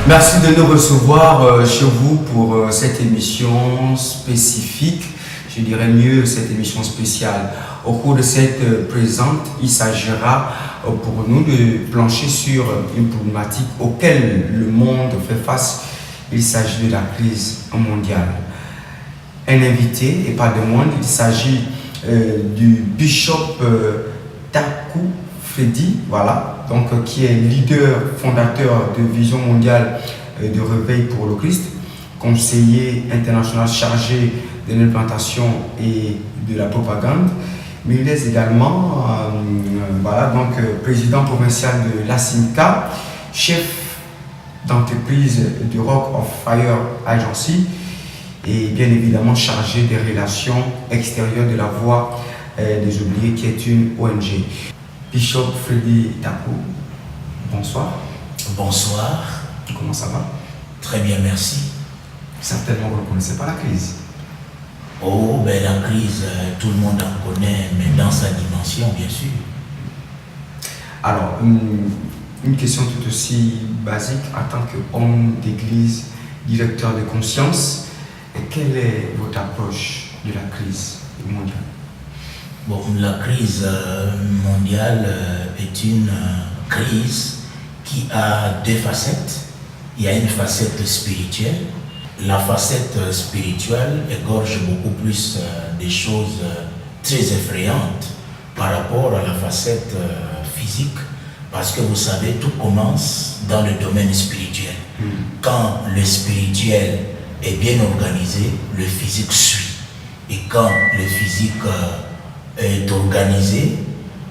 Merci de nous recevoir chez vous pour cette émission spécifique, je dirais mieux cette émission spéciale. Au cours de cette présente, il s'agira pour nous de plancher sur une problématique auquel le monde fait face. Il s'agit de la crise mondiale. Un invité, et pas de moindre, il s'agit du bishop Taku Freddy, voilà, donc qui est leader fondateur de Vision mondiale de réveil pour le Christ, conseiller international chargé de l'implantation et de la propagande, mais il est également voilà, donc, président provincial de l'ASIMCA, chef d'entreprise de Rock of Fire Agency et bien évidemment chargé des relations extérieures de la Voix des oubliés qui est une ONG. Bishop Freddy Taku, bonsoir. Bonsoir. Comment ça va? Très bien, merci. Certainement vous ne connaissez pas la crise. Oh, ben la crise, tout le monde en connaît, mais dans sa dimension, bien sûr. Alors, une question tout aussi basique en tant qu'homme d'église, directeur de conscience, quelle est votre approche de la crise mondiale? Bon, la crise mondiale est une crise qui a deux facettes. Il y a une facette spirituelle. La facette spirituelle égorge beaucoup plus des choses très effrayantes par rapport à la facette physique, parce que vous savez, tout commence dans le domaine spirituel. Quand le spirituel est bien organisé, le physique suit. Et quand le physique est organisé,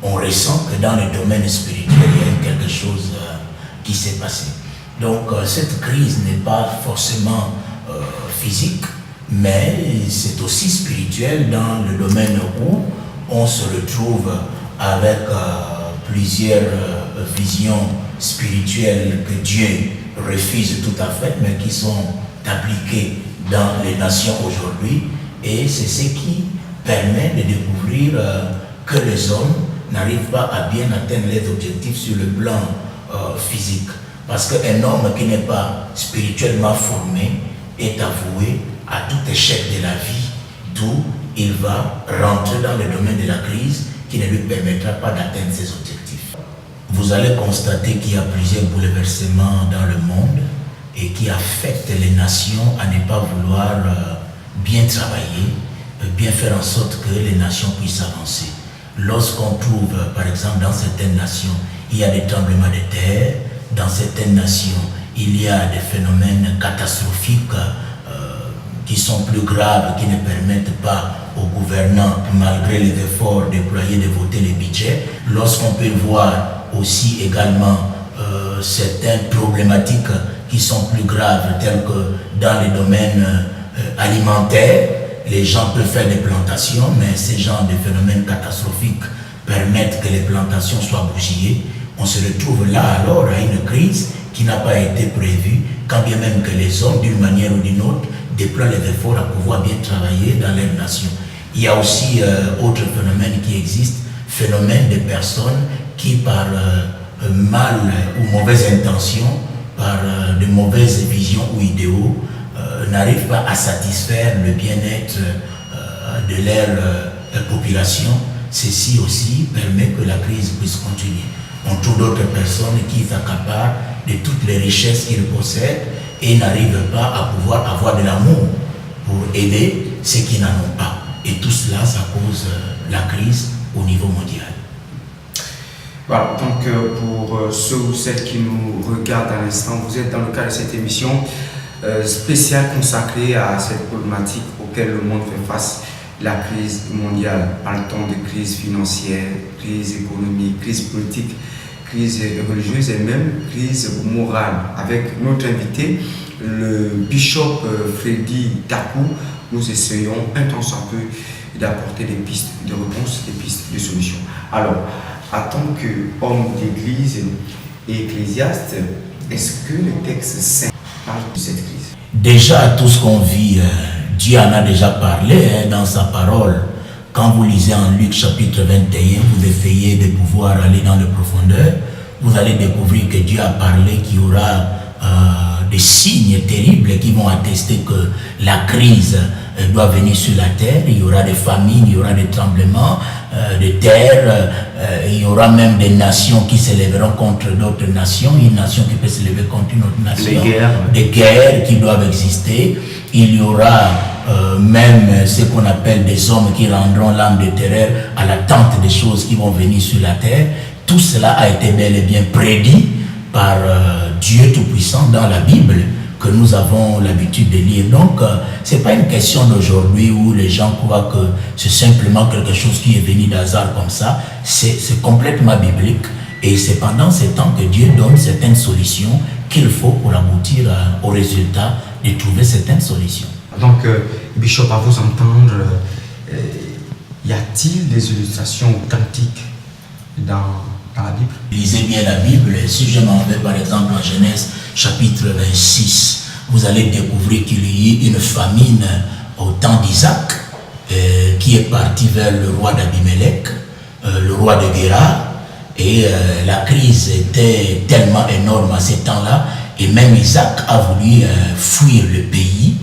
on ressent que dans le domaine spirituel, il y a quelque chose qui s'est passé. Donc cette crise n'est pas forcément physique, mais c'est aussi spirituel dans le domaine où on se retrouve avec plusieurs visions spirituelles que Dieu refuse tout à fait, mais qui sont appliquées dans les nations aujourd'hui. Et c'est ce qui permet de découvrir que les hommes n'arrivent pas à bien atteindre les objectifs sur le plan physique. Parce qu'un homme qui n'est pas spirituellement formé est avoué à tout échec de la vie, d'où il va rentrer dans le domaine de la crise qui ne lui permettra pas d'atteindre ses objectifs. Vous allez constater qu'il y a plusieurs bouleversements dans le monde et qui affectent les nations à ne pas vouloir bien travailler, bien faire en sorte que les nations puissent avancer. Lorsqu'on trouve, par exemple, dans certaines nations, il y a des tremblements de terre, dans certaines nations, il y a des phénomènes catastrophiques qui sont plus graves, qui ne permettent pas aux gouvernants, malgré les efforts déployés, de voter les budgets. Lorsqu'on peut voir aussi également certaines problématiques qui sont plus graves, telles que dans les domaines alimentaires, les gens peuvent faire des plantations, mais ces genres de phénomènes catastrophiques permettent que les plantations soient bousillées. On se retrouve là alors à une crise qui n'a pas été prévue, quand bien même que les hommes, d'une manière ou d'une autre, déploient les efforts à pouvoir bien travailler dans leur nation. Il y a aussi autre phénomène qui existe, phénomène de personnes qui, par mal ou mauvaise intention, par de mauvaises visions ou idéaux, n'arrivent pas à satisfaire le bien-être de leur population. Ceci aussi permet que la crise puisse continuer. On trouve d'autres personnes qui s'accaparent de toutes les richesses qu'ils possèdent et n'arrivent pas à pouvoir avoir de l'amour pour aider ceux qui n'en ont pas. Et tout cela, ça cause la crise au niveau mondial. Voilà, donc pour ceux ou celles qui nous regardent à l'instant, vous êtes dans le cadre de cette émission spéciale consacrée à cette problématique auquel le monde fait face, la crise mondiale. Parle-t-on de crise financière, crise économique, crise politique, crise religieuse et même crise morale. Avec notre invité, le bishop Freddy Taku, nous essayons un temps soit peu d'apporter des pistes de réponse, des pistes de solutions. Alors, en tant qu'homme d'église et ecclésiaste, est-ce que le texte saint parle de cette crise? Déjà, tout ce qu'on vit, Dieu en a déjà parlé dans sa parole. Quand vous lisez en Luc chapitre 21, vous essayez de pouvoir aller dans les profondeurs, vous allez découvrir que Dieu a parlé qu'il y aura des signes terribles qui vont attester que la crise doit venir sur la terre. Il y aura des famines, il y aura des tremblements de terre, il y aura même des nations qui s'élèveront contre d'autres nations, une nation qui peut s'élever contre une autre nation, des guerres qui doivent exister. Il y aura même ce qu'on appelle des hommes qui rendront l'âme de terreur à l'attente des choses qui vont venir sur la terre. Tout cela a été bel et bien prédit par Dieu Tout-Puissant dans la Bible que nous avons l'habitude de lire. Donc, ce n'est pas une question d'aujourd'hui où les gens croient que c'est simplement quelque chose qui est venu d'hasard comme ça. C'est complètement biblique. Et c'est pendant ces temps que Dieu donne certaines solutions qu'il faut pour aboutir au résultat de trouver certaines solutions. Donc, Bishop, à vous entendre, y a-t-il des illustrations authentiques dans la Bible? Lisez bien la Bible. Si je m'en vais par exemple en Genèse chapitre 26, vous allez découvrir qu'il y a eu une famine au temps d'Isaac qui est parti vers le roi d'Abimelech, le roi de Guérar, et la crise était tellement énorme à ces temps-là, et même Isaac a voulu fuir le pays,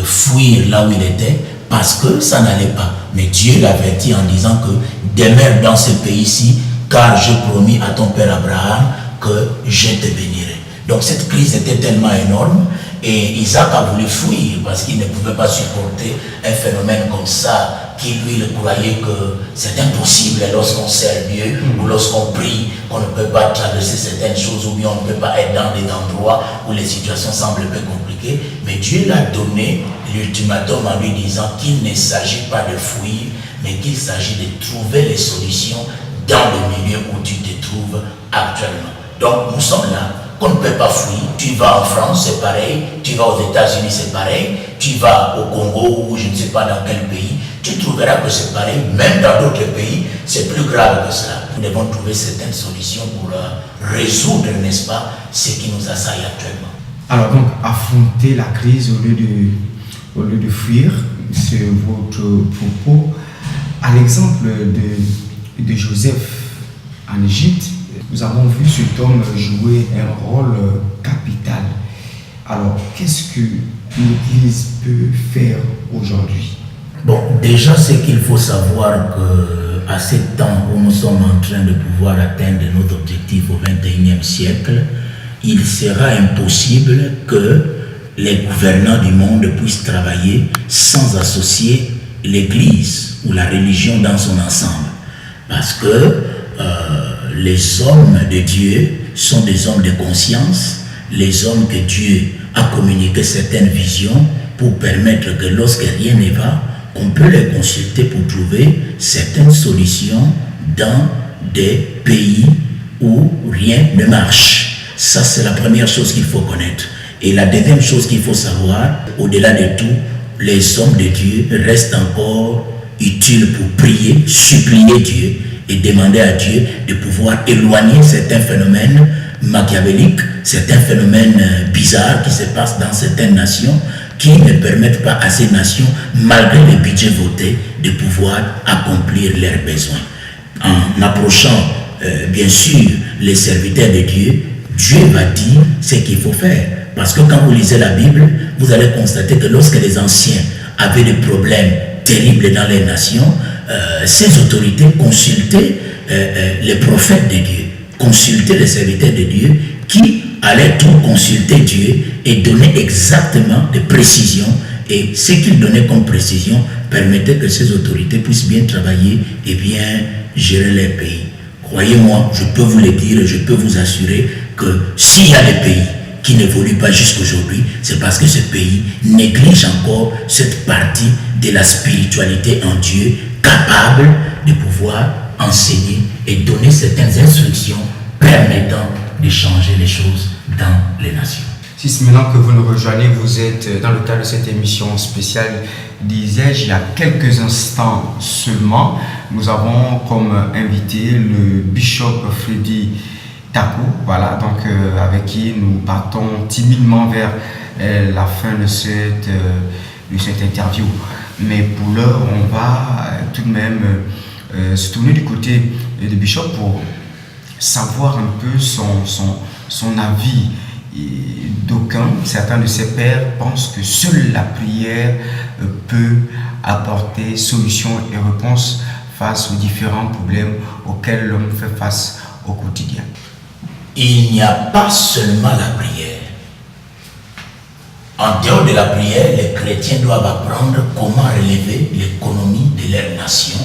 fuir là où il était, parce que ça n'allait pas. Mais Dieu l'avertit en disant que demeure dans ce pays-ci, car j'ai promis à ton père Abraham que je te bénirai. Donc cette crise était tellement énorme et Isaac a voulu fuir parce qu'il ne pouvait pas supporter un phénomène comme ça qui lui il croyait que c'est impossible lorsqu'on sert Dieu ou lorsqu'on prie qu'on ne peut pas traverser certaines choses ou bien on ne peut pas être dans des endroits où les situations semblent un peu compliquées. Mais Dieu l'a donné l'ultimatum en lui disant qu'il ne s'agit pas de fuir mais qu'il s'agit de trouver les solutions dans le milieu où tu te trouves actuellement. Donc nous sommes là, qu'on ne peut pas fuir. Tu vas en France, c'est pareil. Tu vas aux États-Unis, c'est pareil. Tu vas au Congo ou je ne sais pas dans quel pays, tu trouveras que c'est pareil. Même dans d'autres pays, c'est plus grave que cela. Nous devons trouver certaines solutions pour résoudre, n'est-ce pas, ce qui nous assaille actuellement. Alors donc, affronter la crise au lieu de fuir, c'est votre propos. À l'exemple de Joseph en Égypte, nous avons vu cet homme jouer un rôle capital. Alors, qu'est-ce que l'Église peut faire aujourd'hui? Bon, déjà, ce qu'il faut savoir qu'à ce temps où nous sommes en train de pouvoir atteindre notre objectif au XXIe siècle, il sera impossible que les gouvernants du monde puissent travailler sans associer l'Église ou la religion dans son ensemble. Parce que les hommes de Dieu sont des hommes de conscience, les hommes que Dieu a communiqué certaines visions pour permettre que lorsque rien ne va, on peut les consulter pour trouver certaines solutions dans des pays où rien ne marche. Ça, c'est la première chose qu'il faut connaître. Et la deuxième chose qu'il faut savoir, au-delà de tout, les hommes de Dieu restent encore utiles pour prier, supplier Dieu et demander à Dieu de pouvoir éloigner certains phénomènes machiavéliques, certains phénomènes bizarres qui se passent dans certaines nations qui ne permettent pas à ces nations, malgré les budgets votés, de pouvoir accomplir leurs besoins. En approchant, bien sûr, les serviteurs de Dieu, Dieu va dire ce qu'il faut faire. Parce que quand vous lisez la Bible, vous allez constater que lorsque les anciens avaient des problèmes terribles dans les nations, ces autorités consultaient les prophètes de Dieu, consultaient les serviteurs de Dieu qui allaient tout consulter Dieu et donner exactement des précisions. Et ce qu'ils donnaient comme précision permettait que ces autorités puissent bien travailler et bien gérer les pays. Croyez-moi, je peux vous le dire et je peux vous assurer que s'il y a des pays qui n'évoluent pas jusqu'aujourd'hui, c'est parce que ce pays néglige encore cette partie de la spiritualité en Dieu, capable de pouvoir enseigner et donner certaines instructions permettant de changer les choses dans les nations. Si c'est maintenant que vous nous rejoignez, vous êtes dans le cadre de cette émission spéciale, disais-je, il y a quelques instants seulement, nous avons comme invité le bishop Freddy Taku, voilà, donc avec qui nous partons timidement vers la fin de cette interview. Mais pour l'heure, on va tout de même se tourner du côté de Bishop pour savoir un peu son avis. certains de ses pairs pensent que seule la prière peut apporter solution et réponse face aux différents problèmes auxquels l'homme fait face au quotidien. Il n'y a pas seulement la prière. En dehors de la prière, les chrétiens doivent apprendre comment relever l'économie de leur nation.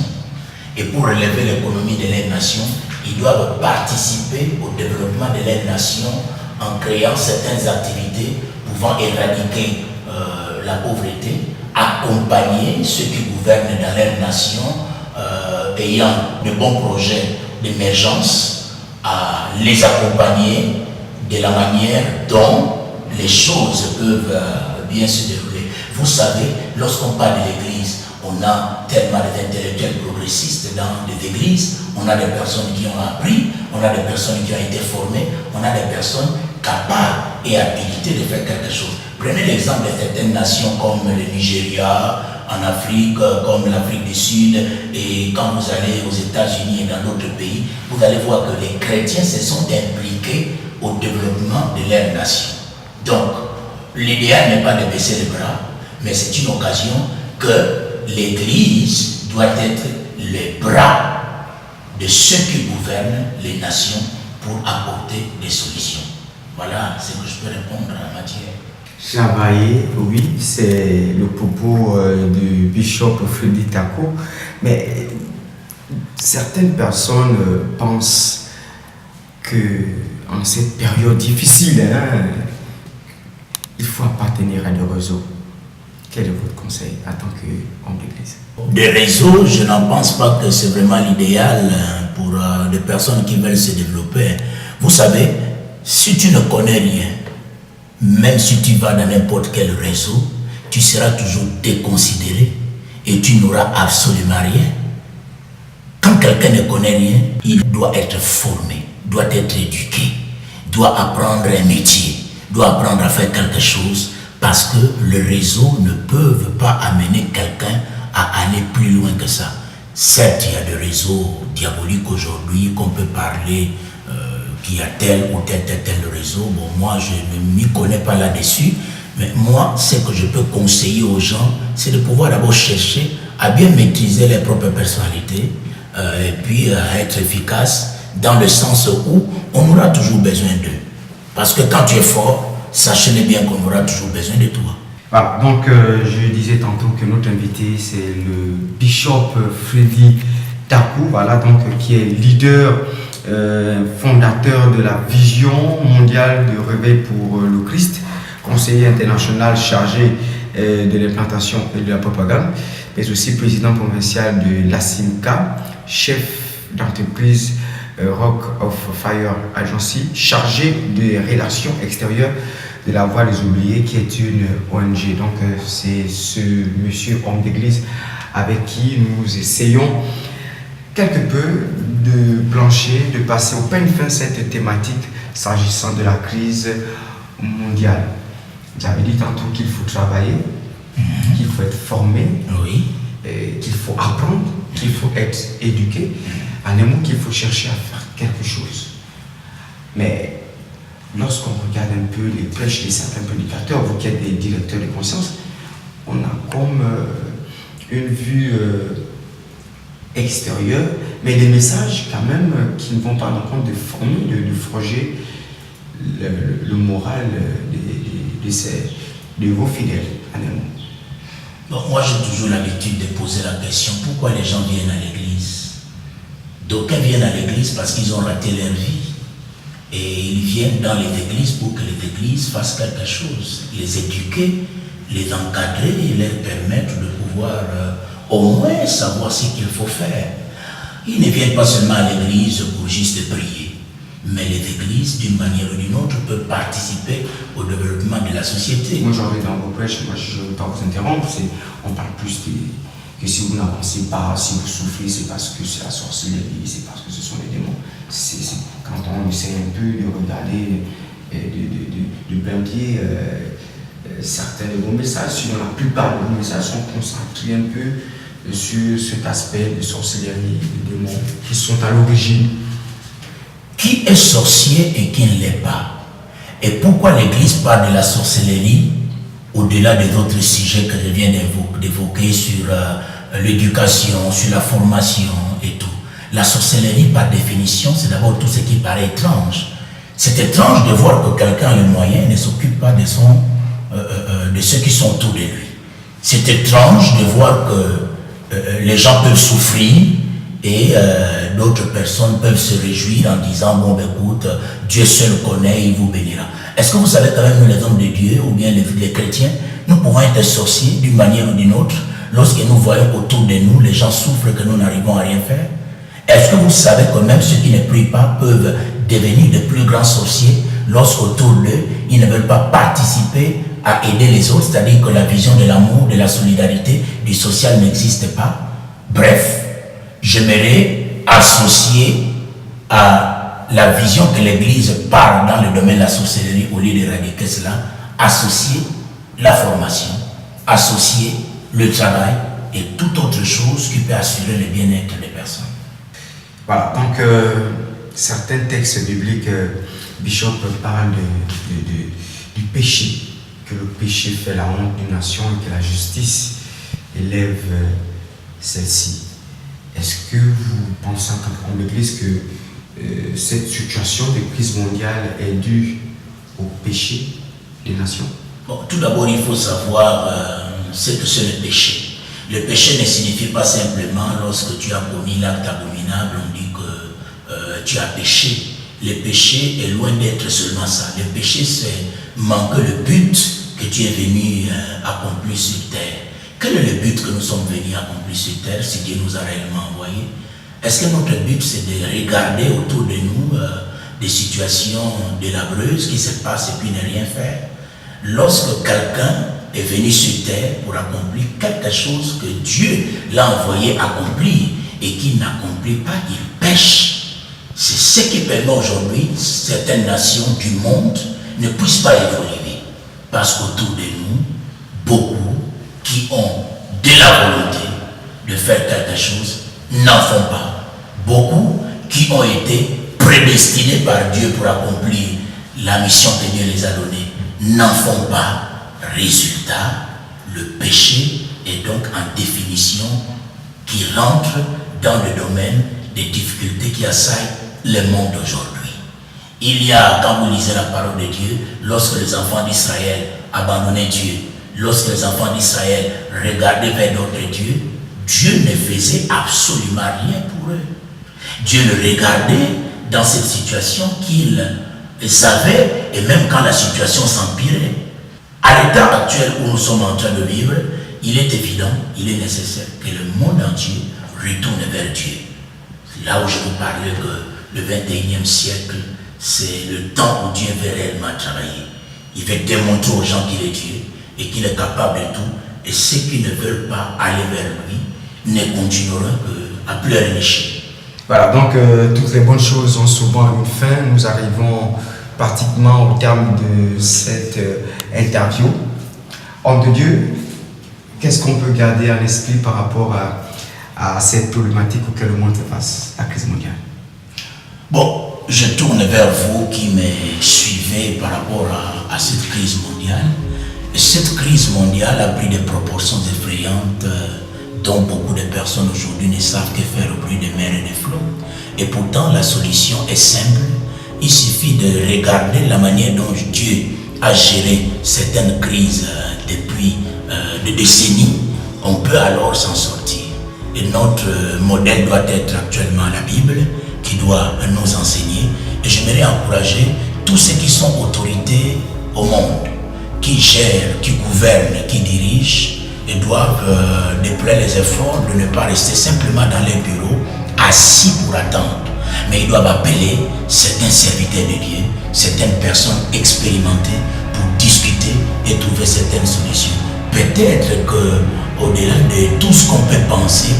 Et pour relever l'économie de leur nation, ils doivent participer au développement de leur nation en créant certaines activités pouvant éradiquer la pauvreté, accompagner ceux qui gouvernent dans leur nation, ayant de bons projets d'émergence, à les accompagner de la manière dont les choses peuvent bien se dérouler. Vous savez, lorsqu'on parle de l'Église, on a tellement d'intellectuels progressistes dans les églises, on a des personnes qui ont appris, on a des personnes qui ont été formées, on a des personnes capables et habilitées de faire quelque chose. Prenez l'exemple de certaines nations comme le Nigeria, en Afrique, comme l'Afrique du Sud, et quand vous allez aux États-Unis et dans d'autres pays, vous allez voir que les chrétiens se sont impliqués au développement de leur nation. Donc, l'idéal n'est pas de baisser les bras, mais c'est une occasion que l'Église doit être les bras de ceux qui gouvernent les nations pour apporter des solutions. Voilà ce que je peux répondre à la matière. Travailler, oui, c'est le propos du bishop Freddy Tako, mais certaines personnes pensent que en cette période difficile, il faut appartenir à des réseaux. Quel est votre conseil en tant qu'homme d'église? Des réseaux, je n'en pense pas que c'est vraiment l'idéal pour des personnes qui veulent se développer. Vous savez, si tu ne connais rien, même si tu vas dans n'importe quel réseau, tu seras toujours déconsidéré et tu n'auras absolument rien. Quand quelqu'un ne connaît rien, il doit être formé, doit être éduqué, doit apprendre un métier, doit apprendre à faire quelque chose, parce que le réseau ne peut pas amener quelqu'un à aller plus loin que ça. Certes, il y a des réseaux diaboliques aujourd'hui qu'on peut parler, qu'il y a tel ou tel réseau. Bon, moi, je ne m'y connais pas là-dessus, mais moi, ce que je peux conseiller aux gens, c'est de pouvoir d'abord chercher à bien maîtriser les propres personnalités et puis à être efficace dans le sens où on aura toujours besoin d'eux. Parce que quand tu es fort, sachez bien qu'on aura toujours besoin de toi. Voilà, donc je disais tantôt que notre invité c'est le bishop Freddy Tako, voilà, donc, qui est leader, fondateur de la vision mondiale de réveil pour le Christ, conseiller international chargé de l'implantation et de la propagande, mais aussi président provincial de l'ASIMCA, chef d'entreprise Rock of Fire Agency, chargé des relations extérieures de la Voix des Oubliés, qui est une ONG. Donc c'est ce monsieur homme d'église avec qui nous essayons quelque peu de plancher, de passer au peigne fin cette thématique s'agissant de la crise mondiale. J'avais dit tantôt qu'il faut travailler, qu'il faut être formé, oui, qu'il faut apprendre, qu'il faut être éduqué, en un mot qu'il faut chercher à faire quelque chose. Mais lorsqu'on regarde un peu les prêches de certains prédicateurs, vous qui êtes des directeurs de conscience, on a comme une vue extérieure, mais des messages quand même qui ne vont pas dans le compte de former, de forger le moral de vos fidèles. Bon, moi j'ai toujours l'habitude de poser la question, pourquoi les gens viennent à l'église? D'aucuns viennent à l'église parce qu'ils ont raté leur vie. Et ils viennent dans les églises pour que les églises fassent quelque chose, les éduquer, les encadrer et leur permettre de pouvoir au moins savoir ce qu'il faut faire. Ils ne viennent pas seulement à l'église pour juste prier, mais les églises, d'une manière ou d'une autre, peuvent participer au développement de la société. Moi, j'en vais dans vos prêches, moi je ne veux pas vous interrompre, on parle plus que si vous n'avancez pas, si vous souffrez, c'est parce que c'est la sorcellerie, c'est parce que ce sont les démons. Quand on essaie un peu de regarder, de blinder certains de vos messages, sinon la plupart de vos messages sont concentrés un peu sur cet aspect de sorcellerie, de démons qui sont à l'origine. Qui est sorcier et qui ne l'est pas? Et pourquoi l'Église parle de la sorcellerie au-delà des autres sujets que je viens d'évoquer sur l'éducation, sur la formation et tout. La sorcellerie, par définition, c'est d'abord tout ce qui paraît étrange. C'est étrange de voir que quelqu'un a les moyens ne s'occupe pas de ceux qui sont autour de lui. C'est étrange de voir que les gens peuvent souffrir et d'autres personnes peuvent se réjouir en disant, bon, ben, écoute, Dieu seul connaît, il vous bénira. Est-ce que vous savez quand même, nous, les hommes de Dieu, ou bien les chrétiens, nous pouvons être sorciers d'une manière ou d'une autre, lorsque nous voyons autour de nous, les gens souffrent, que nous n'arrivons à rien faire? Est-ce que vous savez que même ceux qui ne prient pas peuvent devenir de plus grands sorciers lorsqu'autour d'eux, ils ne veulent pas participer à aider les autres, c'est-à-dire que la vision de l'amour, de la solidarité, du social n'existe pas? Bref, j'aimerais associer à la vision que l'Église parle dans le domaine de la sorcellerie, au lieu d'éradiquer cela, associer la formation, associer le travail et toute autre chose qui peut assurer le bien-être des personnes. Voilà, donc certains textes bibliques, Bishop parle du péché, que le péché fait la honte d'une nation et que la justice élève celle-ci. Est-ce que vous pensez en tant qu'Église que cette situation de crise mondiale est due au péché des nations? Bon, tout d'abord, il faut savoir ce que c'est le péché. Le péché ne signifie pas simplement lorsque tu as commis l'acte abominable, on dit que tu as péché. Le péché est loin d'être seulement ça. Le péché, c'est manquer le but que tu es venu accomplir sur terre. Quel est le but que nous sommes venus accomplir sur terre si Dieu nous a réellement envoyés? Est-ce que notre but, c'est de regarder autour de nous des situations délabreuses qui se passent et puis ne rien faire? Lorsque quelqu'un est venu sur terre pour accomplir quelque chose que Dieu l'a envoyé accomplir et qu'il n'accomplit pas, il pêche. C'est ce qui permet aujourd'hui certaines nations du monde ne puissent pas évoluer. Parce qu'autour de nous, beaucoup qui ont de la volonté de faire quelque chose n'en font pas. Beaucoup qui ont été prédestinés par Dieu pour accomplir la mission que Dieu les a donnée n'en font pas. Résultat, le péché est donc en définition qui rentre dans le domaine des difficultés qui assaillent le monde aujourd'hui. Il y a, quand vous lisez la parole de Dieu, lorsque les enfants d'Israël abandonnaient Dieu, lorsque les enfants d'Israël regardaient vers d'autres dieux, Dieu ne faisait absolument rien pour eux. Dieu le regardait dans cette situation qu'ils avaient, et même quand la situation s'empirait. À l'état actuel où nous sommes en train de vivre, il est évident, il est nécessaire que le monde entier retourne vers Dieu. Là où je vous parlais que le 21e siècle, c'est le temps où Dieu veut réellement travailler. Il veut démontrer aux gens qu'il est Dieu et qu'il est capable de tout. Et ceux qui ne veulent pas aller vers lui ne continueront qu'à pleurnicher. Voilà, donc toutes les bonnes choses ont souvent une fin. Nous arrivons pratiquement au terme de cette interview. Homme de Dieu, qu'est-ce qu'on peut garder à l'esprit par rapport à cette problématique auquel le monde fait face, la crise mondiale? Bon, je tourne vers vous qui me suivez par rapport à cette crise mondiale. Et cette crise mondiale a pris des proportions effrayantes dont beaucoup de personnes aujourd'hui ne savent que faire au bruit des mers et des flots. Et pourtant, la solution est simple. Il suffit de regarder la manière dont Dieu a géré certaines crises depuis des décennies. On peut alors s'en sortir. Et notre modèle doit être actuellement la Bible, qui doit nous enseigner. Et j'aimerais encourager tous ceux qui sont autorités au monde, qui gèrent, qui gouvernent, qui dirigent, et doivent déployer les efforts de ne pas rester simplement dans les bureaux, assis pour attendre. Mais ils doivent appeler certains serviteurs de Dieu, certaines personnes expérimentées pour discuter et trouver certaines solutions. Peut-être qu'au-delà de tout ce qu'on peut penser,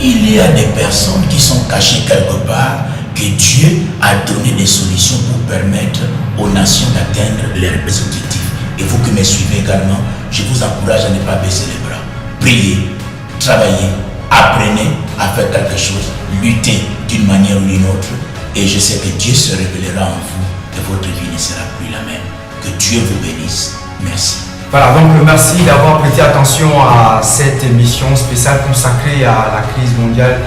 il y a des personnes qui sont cachées quelque part, que Dieu a donné des solutions pour permettre aux nations d'atteindre leurs objectifs. Et vous qui me suivez également, je vous encourage à ne pas baisser les bras. Priez, travaillez, apprenez à faire quelque chose, luttez d'une manière ou d'une autre. Et je sais que Dieu se révélera en vous et votre vie ne sera plus la même. Dieu vous bénisse. Merci. Voilà, donc merci d'avoir prêté attention à cette émission spéciale consacrée à la crise mondiale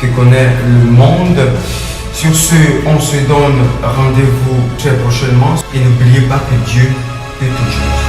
que connaît le monde. Sur ce, on se donne rendez-vous très prochainement et n'oubliez pas que Dieu peut toujours.